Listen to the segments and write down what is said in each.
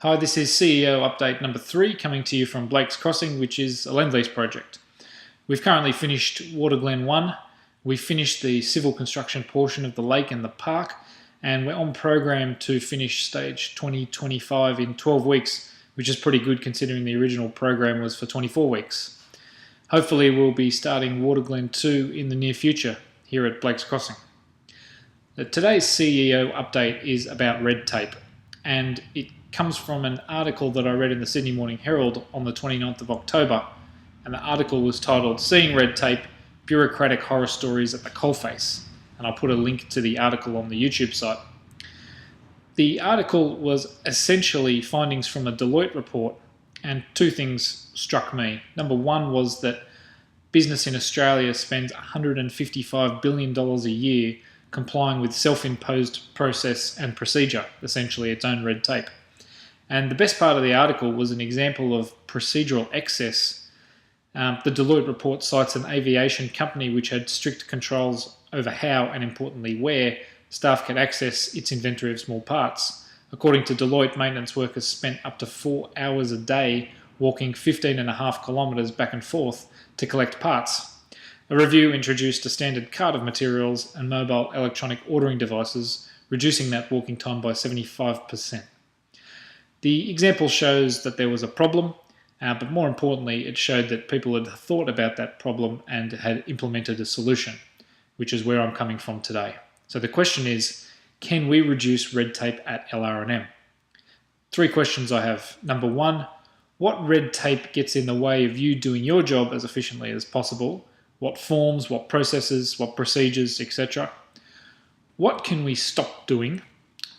Hi, this is CEO update number 3 coming to you from Blake's Crossing, which is a Lend Lease project. We've currently finished Waterglen 1, we've finished the civil construction portion of the lake and the park, and we're on program to finish stage 2025 in 12 weeks, which is pretty good considering the original program was for 24 weeks. Hopefully we'll be starting Waterglen 2 in the near future here at Blake's Crossing. Today's CEO update is about red tape, and it comes from an article that I read in the Sydney Morning Herald on the 29th of October, and the article was titled "Seeing Red Tape, Bureaucratic Horror Stories at the Coalface," and I'll put a link to the article on the YouTube site. The article was essentially findings from a Deloitte report, and two things struck me. Number one was that business in Australia spends $155 billion a year complying with self-imposed process and procedure, essentially its own red tape. And the best part of the article was an example of procedural excess. The Deloitte report cites an aviation company which had strict controls over how, and importantly where, staff could access its inventory of small parts. According to Deloitte, maintenance workers spent up to 4 hours a day walking 15.5 kilometres back and forth to collect parts. A review introduced a standard cart of materials and mobile electronic ordering devices, reducing that walking time by 75%. The example shows that there was a problem, but more importantly, it showed that people had thought about that problem and had implemented a solution, which is where I'm coming from today. So the question is, can we reduce red tape at LR&M? 3 questions I have. Number 1, what red tape gets in the way of you doing your job as efficiently as possible? What forms, what processes, what procedures, etc. What can we stop doing,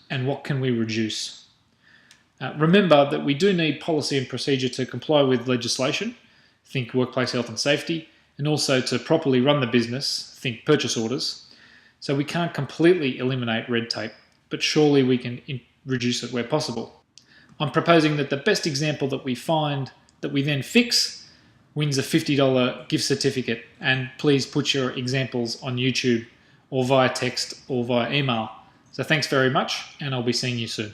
and what can we reduce? Remember that we do need policy and procedure to comply with legislation, think workplace health and safety, and also to properly run the business, think purchase orders. So we can't completely eliminate red tape, but surely we can reduce it where possible. I'm proposing that the best example that we find that we then fix wins a $50 gift certificate, and please put your examples on YouTube or via text or via email. So thanks very much, and I'll be seeing you soon.